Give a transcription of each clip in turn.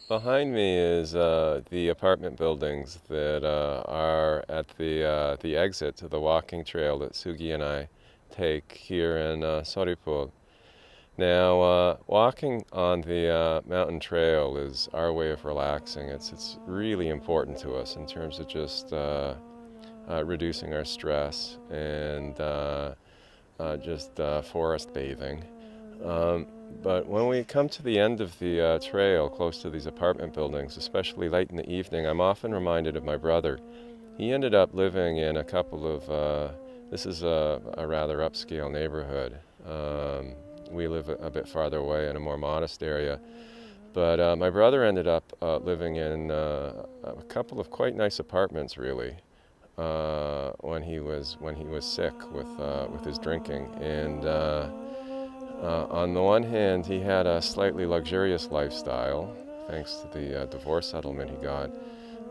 Behind me is the apartment buildings that are at the exit to the walking trail that Sugi and I take here in Soripol. Now, walking on the mountain trail is our way of relaxing. It's really important to us in terms of just reducing our stress and just forest bathing. But when we come to the end of the trail, close to these apartment buildings, especially late in the evening, I'm often reminded of my brother. He ended up living in a couple of, this is a rather upscale neighborhood. We live a bit farther away in a more modest area. But my brother ended up living in a couple of quite nice apartments, really, when he was sick with his drinking. And on the one hand, he had a slightly luxurious lifestyle, thanks to the divorce settlement he got.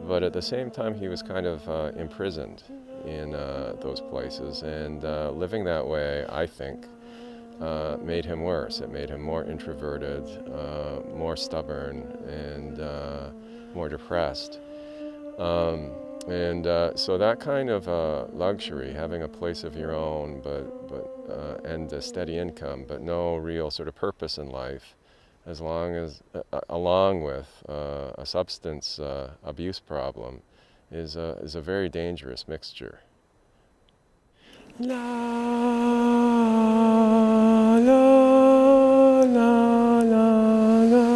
But at the same time, he was kind of imprisoned in those places. And living that way, I think, made him worse. It made him more introverted, more stubborn, and more depressed. So that kind of luxury, having a place of your own, and a steady income, but no real sort of purpose in life, along with a substance abuse problem, is a very dangerous mixture. La la la la la la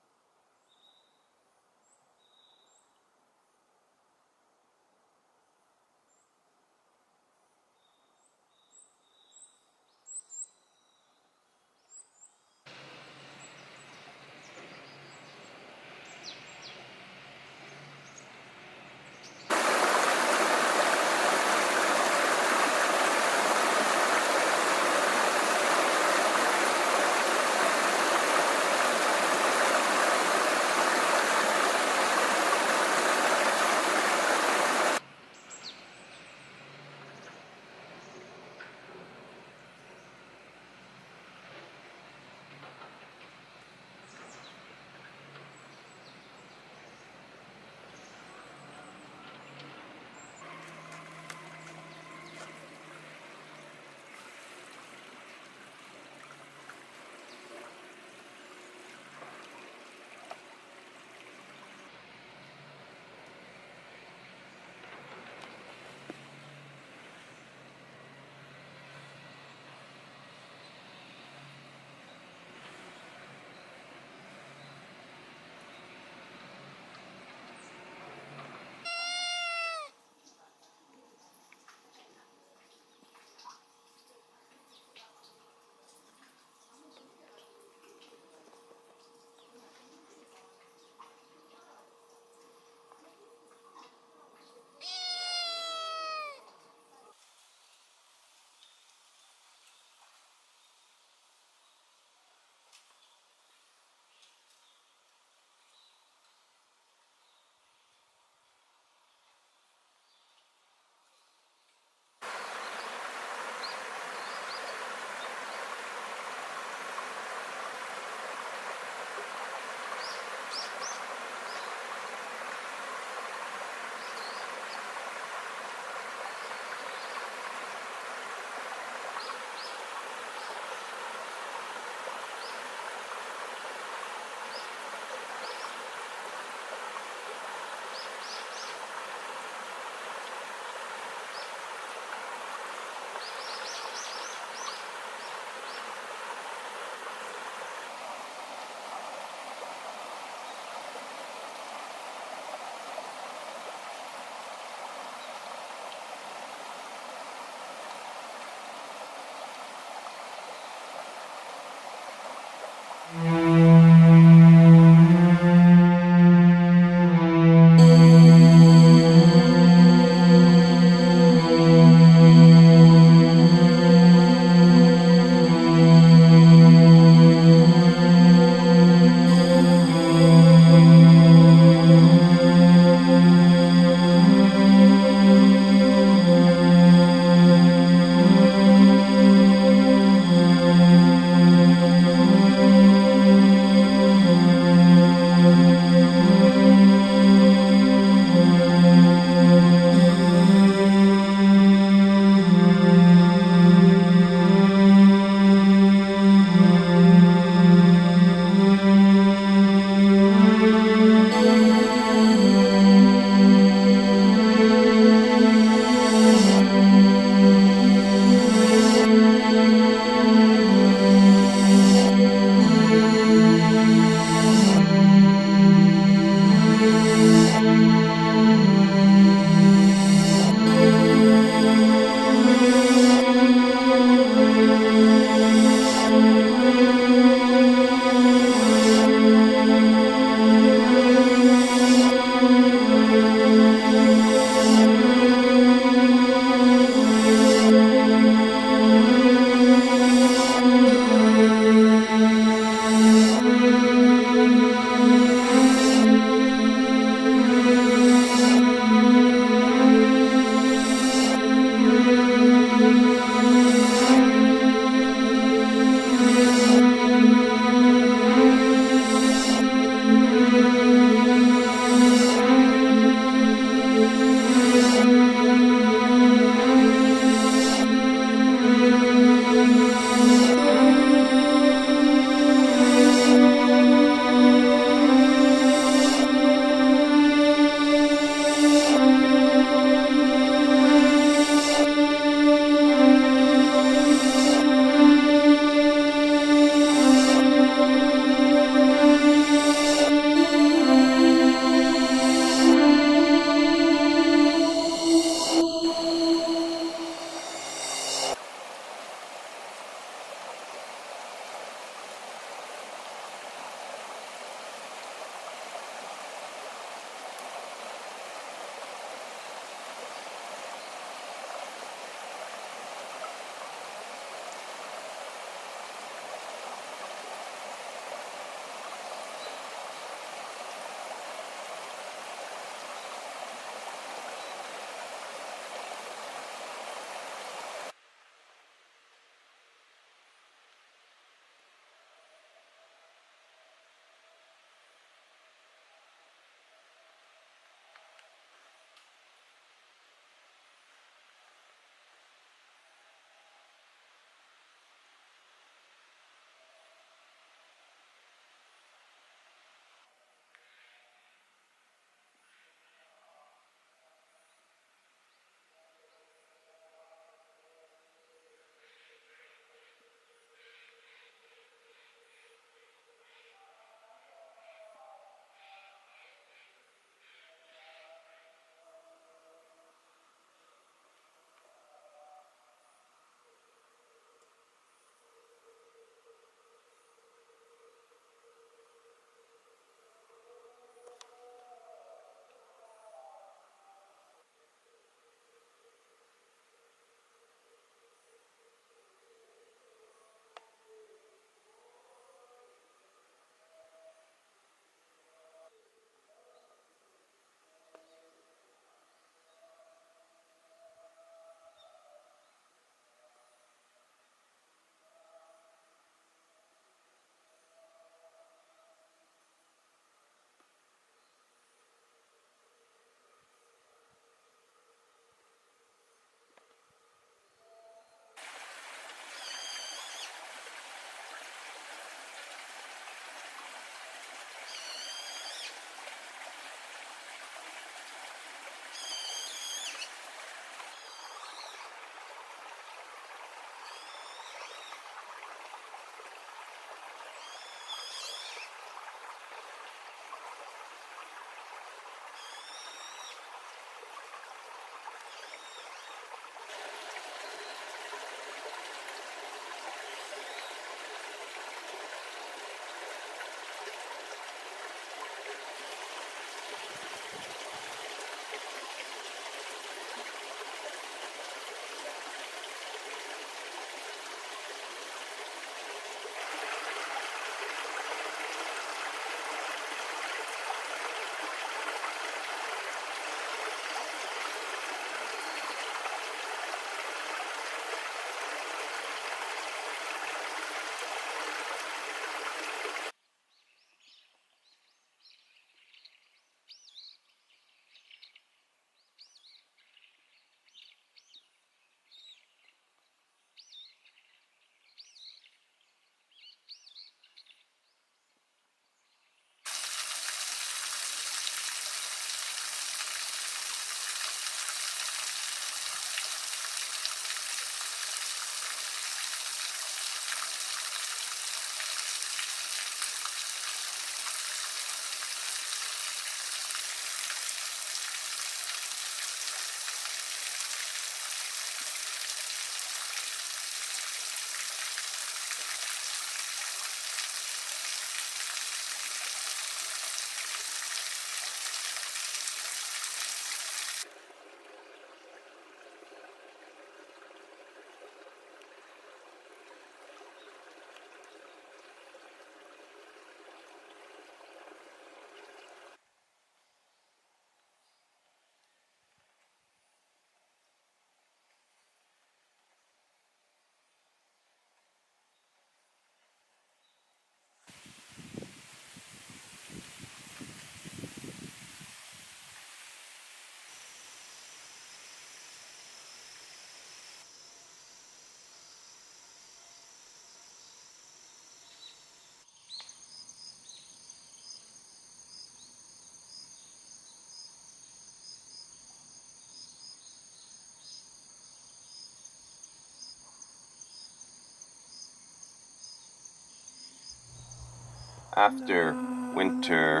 after winter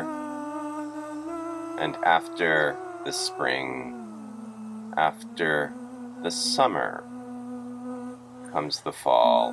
and after the spring, after the summer, comes the fall.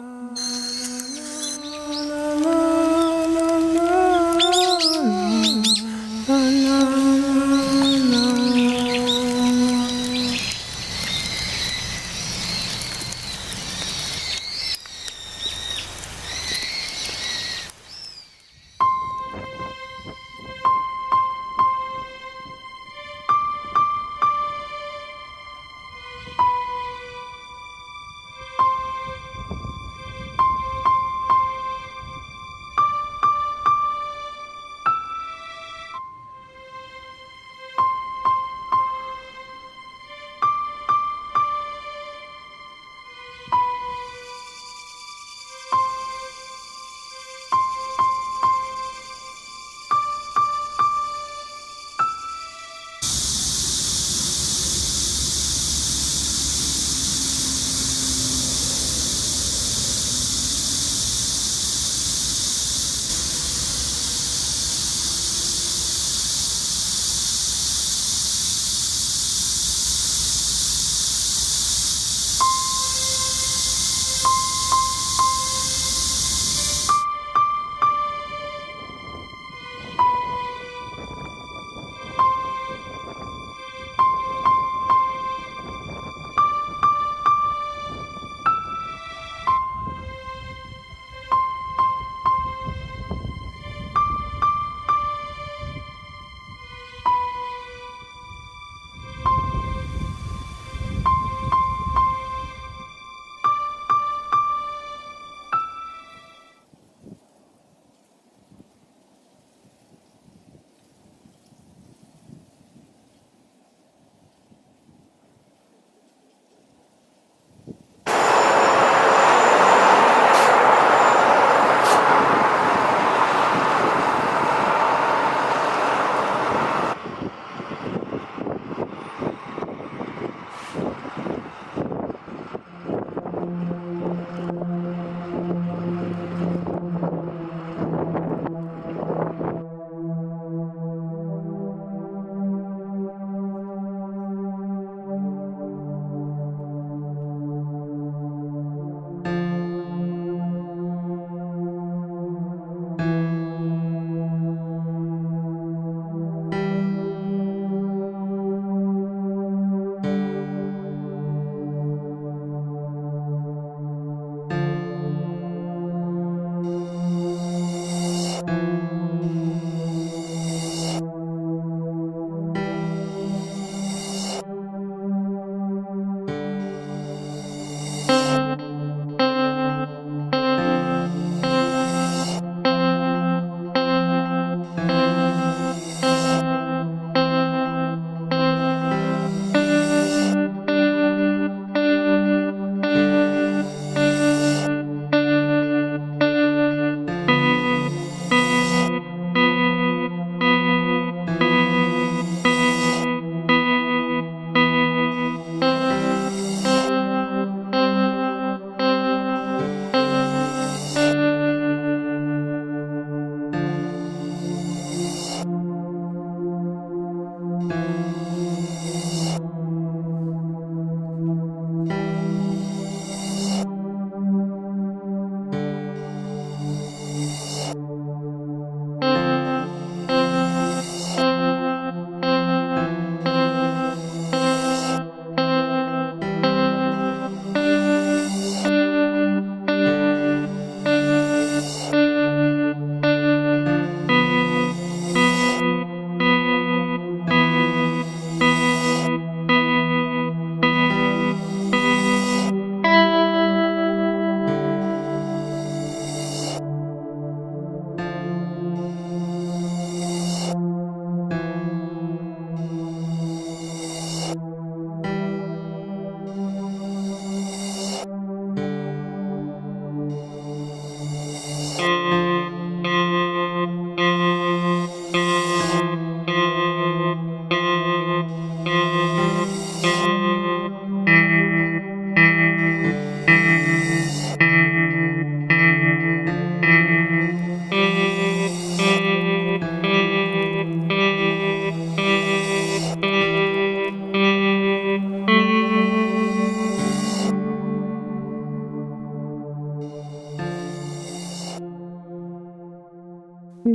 Fade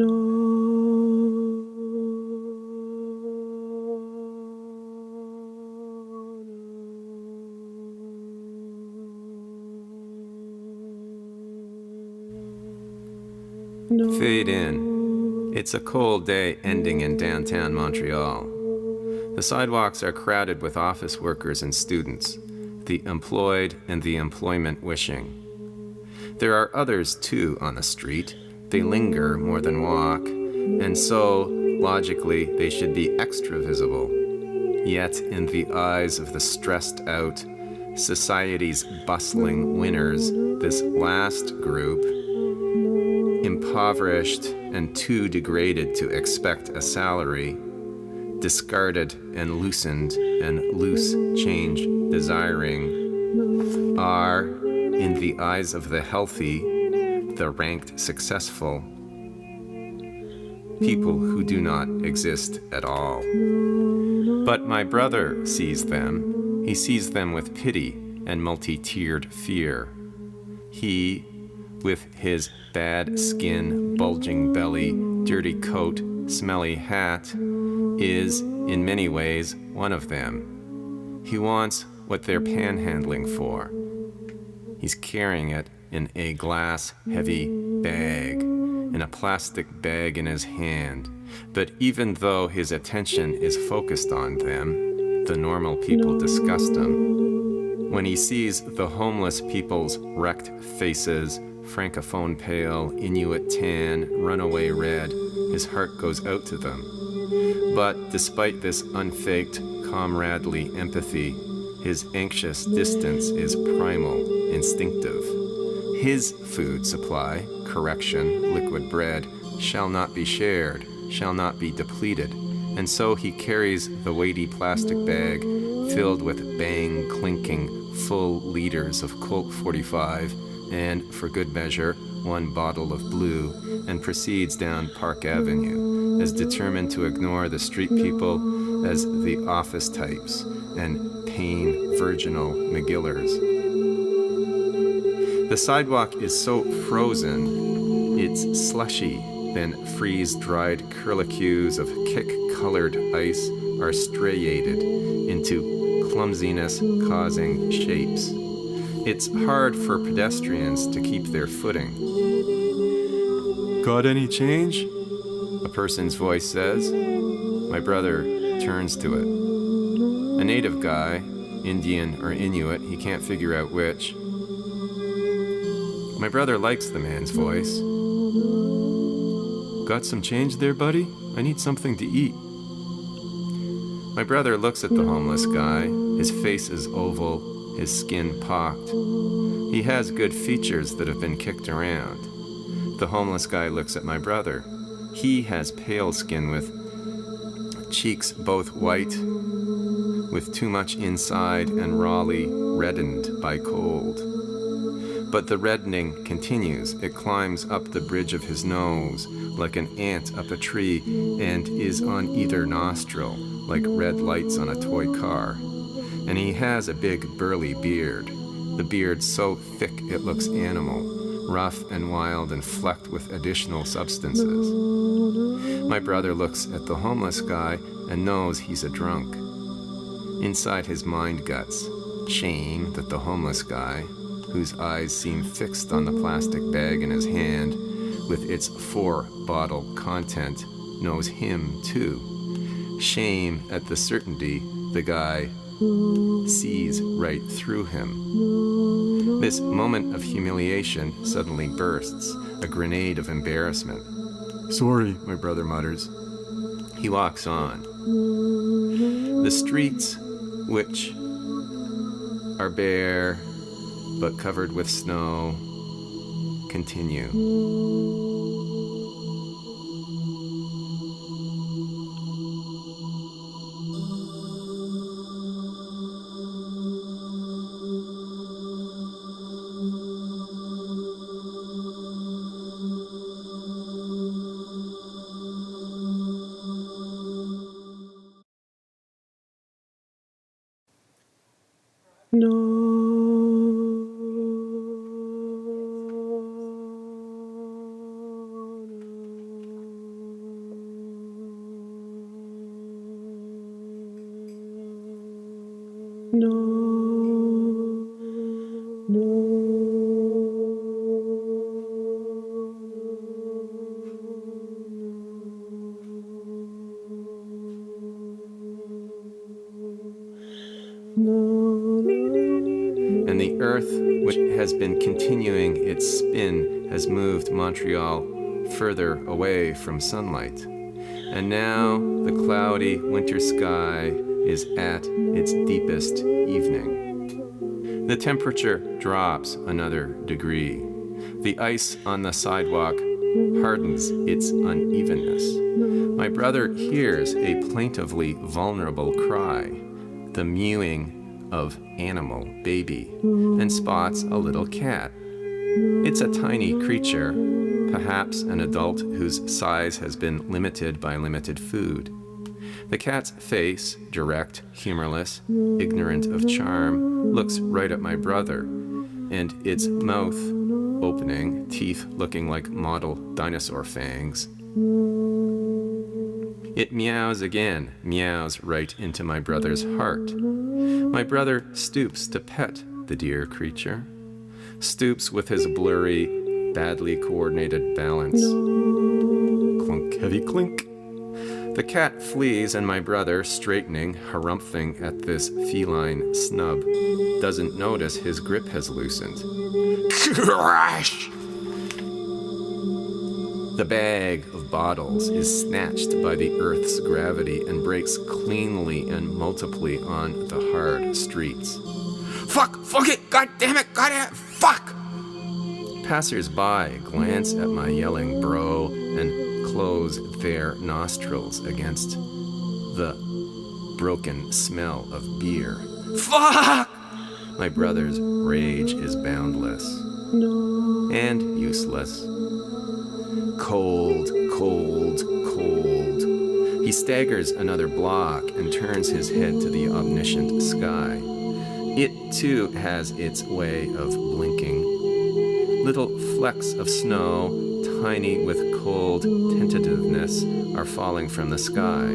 in. It's a cold day ending in downtown Montreal. The sidewalks are crowded with office workers and students, the employed and the employment wishing. There are others too on the street. They linger more than walk, and so, logically, they should be extra visible. Yet, in the eyes of the stressed out, society's bustling winners, this last group, impoverished and too degraded to expect a salary, discarded and loosened and loose change desiring, are, in the eyes of the healthy, the ranked successful, people who do not exist at all. But my brother sees them. He sees them with pity and multi-tiered fear. He, with his bad skin, bulging belly, dirty coat, smelly hat, is, in many ways, one of them. He wants what they're panhandling for. He's carrying it in a glass, heavy bag, in a plastic bag in his hand. But even though his attention is focused on them, the normal people disgust him. When he sees the homeless people's wrecked faces, francophone pale, Inuit tan, runaway red, his heart goes out to them. But despite this unfaked, comradely empathy, his anxious distance is primal, instinctive. His food supply, correction, liquid bread, shall not be shared, shall not be depleted, and so he carries the weighty plastic bag filled with bang-clinking, full liters of Colt 45 and, for good measure, one bottle of blue, and proceeds down Park Avenue, as determined to ignore the street people as the office types and pain virginal McGillers. The sidewalk is so frozen, it's slushy, then freeze-dried curlicues of kick-colored ice are striated into clumsiness-causing shapes. It's hard for pedestrians to keep their footing. "Got any change?" a person's voice says. My brother turns to it. A native guy, Indian or Inuit, he can't figure out which. My brother likes the man's voice. "Got some change there, buddy? I need something to eat." My brother looks at the homeless guy. His face is oval, his skin pocked. He has good features that have been kicked around. The homeless guy looks at my brother. He has pale skin with cheeks both white, with too much inside and rawly reddened by cold. But the reddening continues. It climbs up the bridge of his nose like an ant up a tree and is on either nostril like red lights on a toy car. And he has a big burly beard. The beard so thick it looks animal, rough and wild and flecked with additional substances. My brother looks at the homeless guy and knows he's a drunk. Inside his mind guts, shame that the homeless guy, whose eyes seem fixed on the plastic bag in his hand, with its 4-bottle content, knows him too. Shame at the certainty the guy sees right through him. This moment of humiliation suddenly bursts, a grenade of embarrassment. "Sorry," my brother mutters. He walks on. The streets, which are bare but covered with snow, continue. and the Earth, which has been continuing its spin, has moved Montreal further away from sunlight. And now the cloudy winter sky is at its deepest evening. The temperature drops another degree. The ice on the sidewalk hardens its unevenness. My brother hears a plaintively vulnerable cry, the mewing of animal baby, and spots a little cat. It's a tiny creature, perhaps an adult whose size has been limited by limited food. The cat's face, direct, humorless, ignorant of charm, looks right at my brother, and its mouth opening, teeth looking like model dinosaur fangs. It meows again, meows right into my brother's heart. My brother stoops to pet the dear creature, stoops with his blurry, badly coordinated balance. Clunk, heavy clink. The cat flees, and my brother, straightening, harumphing at this feline snub, doesn't notice his grip has loosened. Crash! The bag of bottles is snatched by the Earth's gravity and breaks cleanly and multiply on the hard streets. Fuck! Fuck it! God damn it! God damn it! Fuck! Passers-by glance at my yelling bro and close their nostrils against the broken smell of beer. Fuck! My brother's rage is boundless and useless. Cold, cold, cold. He staggers another block and turns his head to the omniscient sky. It, too, has its way of blinking. Little flecks of snow, tiny with cold tentativeness, are falling from the sky.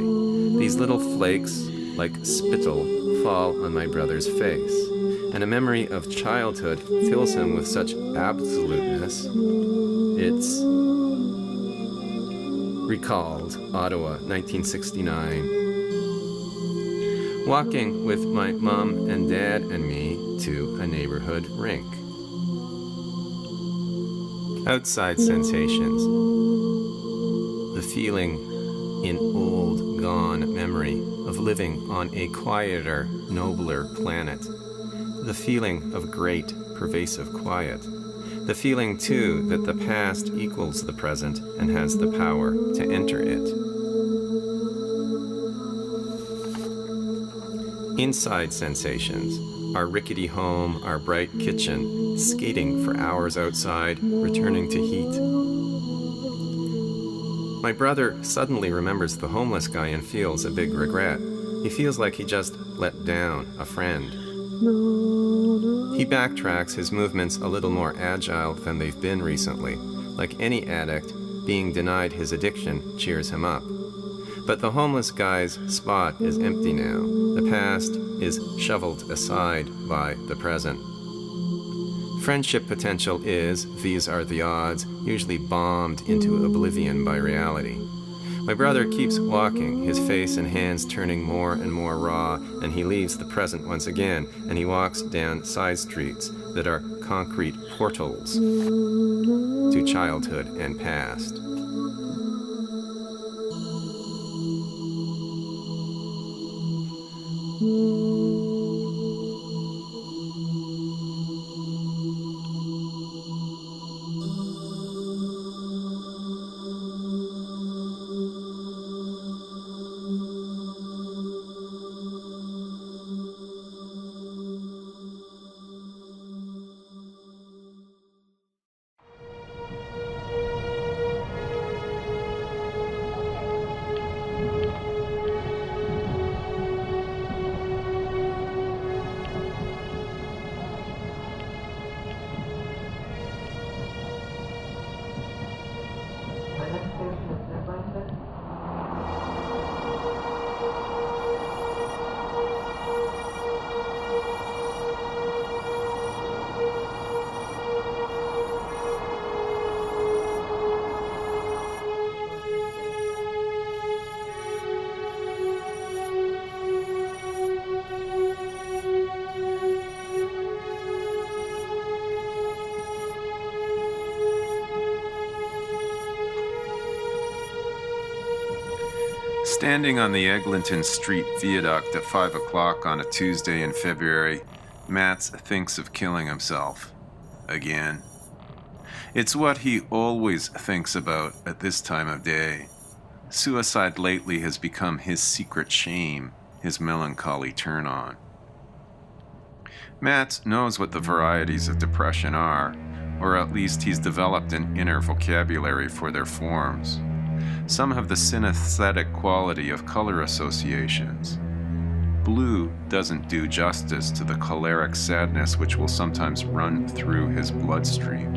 These little flakes, like spittle, fall on my brother's face, and a memory of childhood fills him with such absoluteness. It's recalled Ottawa, 1969. Walking with my mom and dad and me to a neighborhood rink. Outside sensations. The feeling in old, gone memory of living on a quieter, nobler planet. The feeling of great, pervasive quiet. The feeling, too, that the past equals the present and has the power to enter it. Inside sensations, our rickety home, our bright kitchen, skating for hours outside, returning to heat. My brother suddenly remembers the homeless guy and feels a big regret. He feels like he just let down a friend. He backtracks, his movements a little more agile than they've been recently. Like any addict, being denied his addiction cheers him up. But the homeless guy's spot is empty now. The past is shoveled aside by the present. Friendship potential is, these are the odds, usually bombed into oblivion by reality. My brother keeps walking, his face and hands turning more and more raw, and he leaves the present once again, and he walks down side streets that are concrete portals to childhood and past. Standing on the Eglinton Street viaduct at 5 o'clock on a Tuesday in February, Matz thinks of killing himself. Again. It's what he always thinks about at this time of day. Suicide lately has become his secret shame, his melancholy turn-on. Matz knows what the varieties of depression are, or at least he's developed an inner vocabulary for their forms. Some have the synesthetic quality of color associations. Blue doesn't do justice to the choleric sadness which will sometimes run through his bloodstream.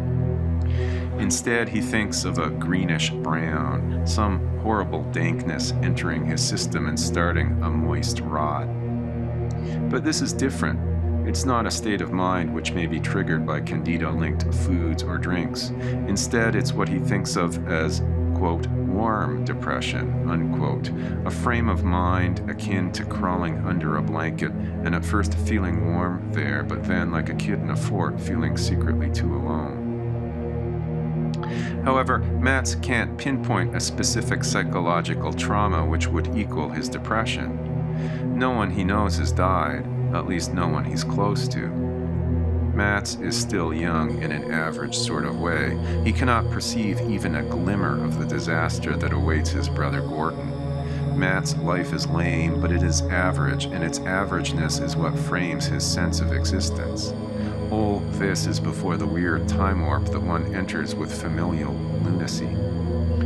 Instead, he thinks of a greenish brown, some horrible dankness entering his system and starting a moist rot. But this is different. It's not a state of mind which may be triggered by candida-linked foods or drinks. Instead, it's what he thinks of as, quote, warm depression, unquote, a frame of mind akin to crawling under a blanket and at first feeling warm there, but then, like a kid in a fort, feeling secretly too alone. However, Matz can't pinpoint a specific psychological trauma which would equal his depression. No one he knows has died, at least no one he's close to. Matz is still young in an average sort of way. He cannot perceive even a glimmer of the disaster that awaits his brother Gordon. Matt's life is lame, but it is average, and its averageness is what frames his sense of existence. All this is before the weird time warp that one enters with familial lunacy.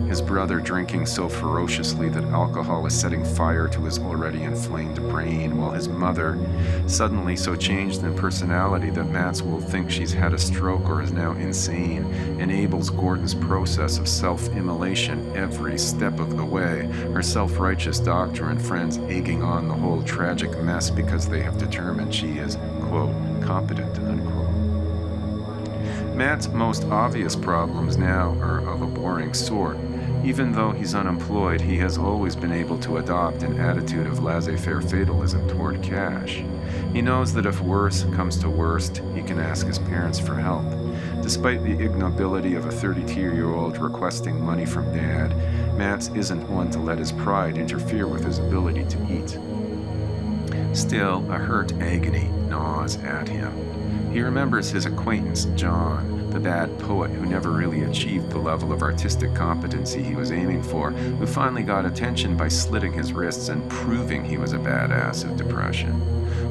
His brother drinking so ferociously that alcohol is setting fire to his already inflamed brain, while his mother, suddenly so changed in personality that Matz will think she's had a stroke or is now insane, enables Gordon's process of self-immolation every step of the way, her self-righteous doctor and friends egging on the whole tragic mess because they have determined she is, quote, competent, unquote. Matt's most obvious problems now are of a boring sort. Even though he's unemployed, he has always been able to adopt an attitude of laissez-faire fatalism toward cash. He knows that if worse comes to worst, he can ask his parents for help. Despite the ignobility of a 32-year-old requesting money from dad, Matz isn't one to let his pride interfere with his ability to eat. Still, a hurt agony gnaws at him. He remembers his acquaintance, John, the bad poet who never really achieved the level of artistic competency he was aiming for, who finally got attention by slitting his wrists and proving he was a badass of depression.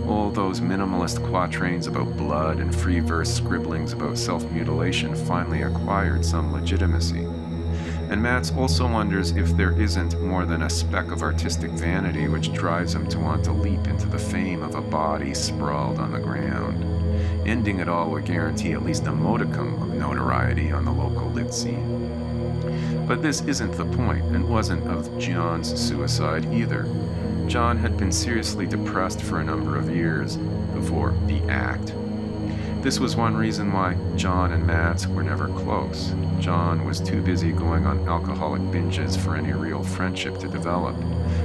All those minimalist quatrains about blood and free verse scribblings about self-mutilation finally acquired some legitimacy. And Matz also wonders if there isn't more than a speck of artistic vanity which drives him to want to leap into the fame of a body sprawled on the ground. Ending it all would guarantee at least a modicum of notoriety on the local lit scene. But this isn't the point, and wasn't of John's suicide either. John had been seriously depressed for a number of years before the act. This was one reason why John and Matz were never close. John was too busy going on alcoholic binges for any real friendship to develop.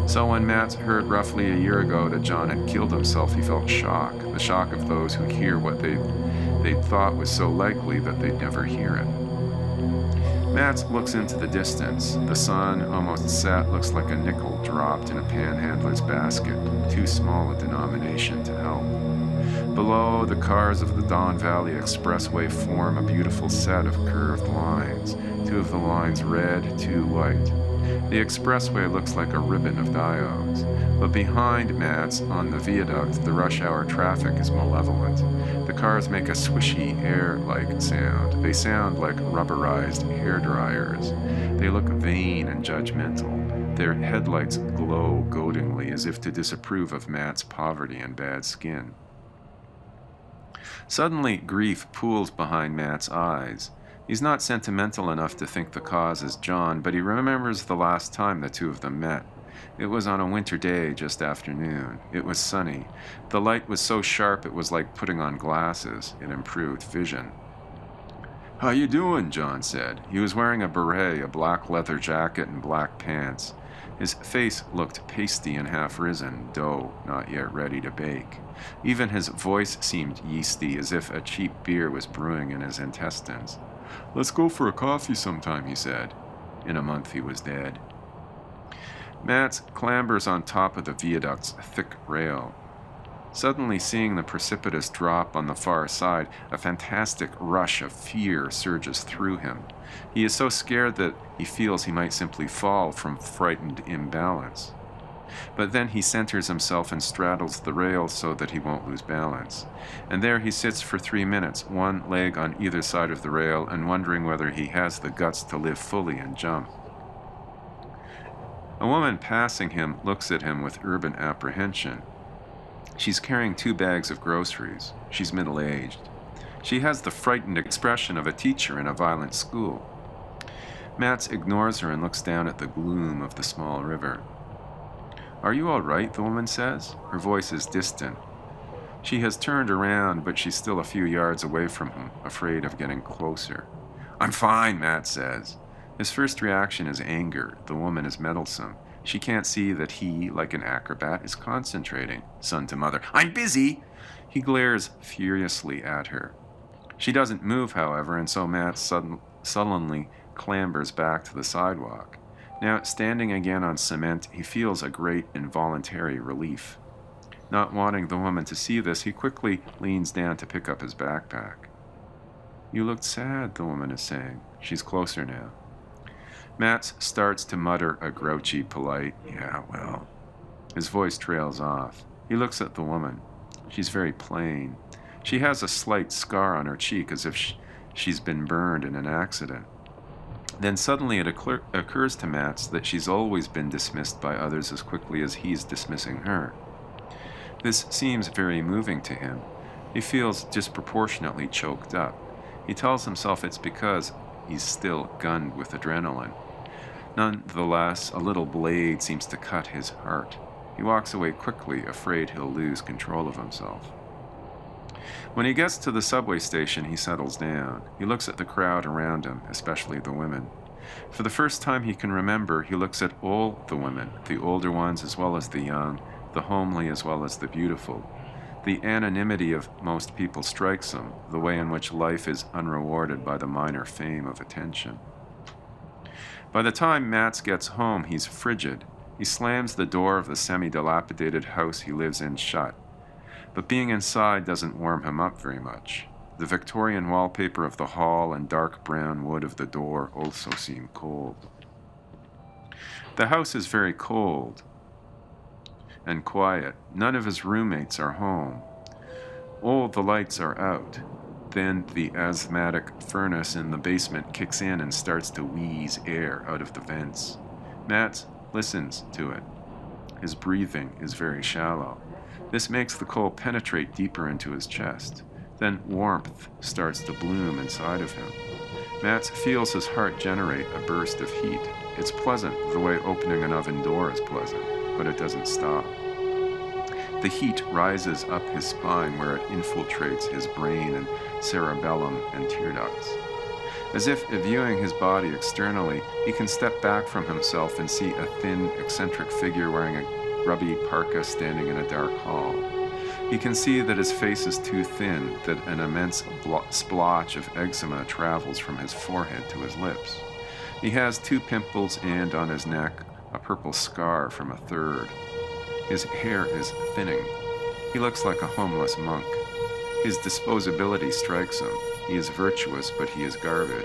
So when Matz heard roughly a year ago that John had killed himself, he felt shock, the shock of those who hear what they'd thought was so likely that they'd never hear it. Matz looks into the distance. The sun, almost set, looks like a nickel dropped in a panhandler's basket, too small a denomination to help. Below, the cars of the Don Valley Expressway form a beautiful set of curved lines, two of the lines red, two white. The expressway looks like a ribbon of diodes, but behind Matz, on the viaduct, the rush hour traffic is malevolent. The cars make a swishy, air-like sound. They sound like rubberized hair dryers. They look vain and judgmental. Their headlights glow goadingly as if to disapprove of Matt's poverty and bad skin. Suddenly, grief pools behind Matt's eyes. He's not sentimental enough to think the cause is John, but he remembers the last time the two of them met. It was on a winter day just after noon. It was sunny. The light was so sharp it was like putting on glasses. It improved vision. "How you doing?" John said. He was wearing a beret, a black leather jacket, and black pants. His face looked pasty and half-risen, dough not yet ready to bake. Even his voice seemed yeasty, as if a cheap beer was brewing in his intestines. "Let's go for a coffee sometime," he said. In a month he was dead. Mats clambers on top of the viaduct's thick rail. Suddenly seeing the precipitous drop on the far side, a fantastic rush of fear surges through him. He is so scared that he feels he might simply fall from frightened imbalance. But then he centers himself and straddles the rail so that he won't lose balance. And there he sits for 3 minutes, one leg on either side of the rail, and wondering whether he has the guts to live fully and jump. A woman passing him looks at him with urban apprehension. She's carrying 2 bags of groceries. She's middle-aged. She has the frightened expression of a teacher in a violent school. Mats ignores her and looks down at the gloom of the small river. "Are you all right?" the woman says. Her voice is distant. She has turned around, but she's still a few yards away from him, afraid of getting closer. "I'm fine," Matt says. His first reaction is anger. The woman is meddlesome. She can't see that he, like an acrobat, is concentrating. Son to mother, "I'm busy!" He glares furiously at her. She doesn't move, however, and so Matt sullenly clambers back to the sidewalk. Now, standing again on cement, he feels a great involuntary relief. Not wanting the woman to see this, he quickly leans down to pick up his backpack. "You looked sad," the woman is saying. She's closer now. Matt starts to mutter a grouchy, polite, "Yeah, well." His voice trails off. He looks at the woman. She's very plain. She has a slight scar on her cheek, as if she's been burned in an accident. Then suddenly it occurs to Mats that she's always been dismissed by others as quickly as he's dismissing her. This seems very moving to him. He feels disproportionately choked up. He tells himself it's because he's still gunned with adrenaline. Nonetheless, a little blade seems to cut his heart. He walks away quickly, afraid he'll lose control of himself. When he gets to the subway station, he settles down. He looks at the crowd around him, especially the women. For the first time he can remember, he looks at all the women, the older ones as well as the young, the homely as well as the beautiful. The anonymity of most people strikes him, the way in which life is unrewarded by the minor fame of attention. By the time Mats gets home, he's frigid. He slams the door of the semi-dilapidated house he lives in shut. But being inside doesn't warm him up very much. The Victorian wallpaper of the hall and dark brown wood of the door also seem cold. The house is very cold and quiet. None of his roommates are home. All the lights are out. Then the asthmatic furnace in the basement kicks in and starts to wheeze air out of the vents. Matt listens to it. His breathing is very shallow. This makes the cold penetrate deeper into his chest. Then warmth starts to bloom inside of him. Matt feels his heart generate a burst of heat. It's pleasant, the way opening an oven door is pleasant, but it doesn't stop. The heat rises up his spine where it infiltrates his brain and cerebellum and tear ducts. As if viewing his body externally, he can step back from himself and see a thin, eccentric figure wearing a grubby parka standing in a dark hall. He can see that his face is too thin, that an immense splotch of eczema travels from his forehead to his lips. He has 2 pimples and, on his neck, a purple scar from a third. His hair is thinning. He looks like a homeless monk. His disposability strikes him. He is virtuous, but he is garbage.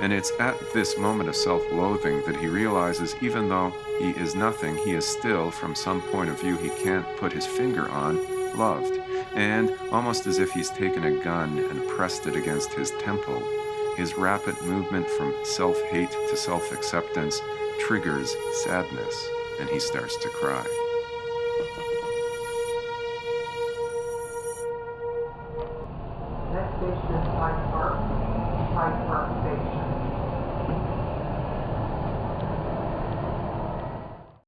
And it's at this moment of self-loathing that he realizes even though he is nothing, he is still, from some point of view he can't put his finger on, loved. And, almost as if he's taken a gun and pressed it against his temple, his rapid movement from self-hate to self-acceptance triggers sadness, and he starts to cry. Next station is Hyde Park Station.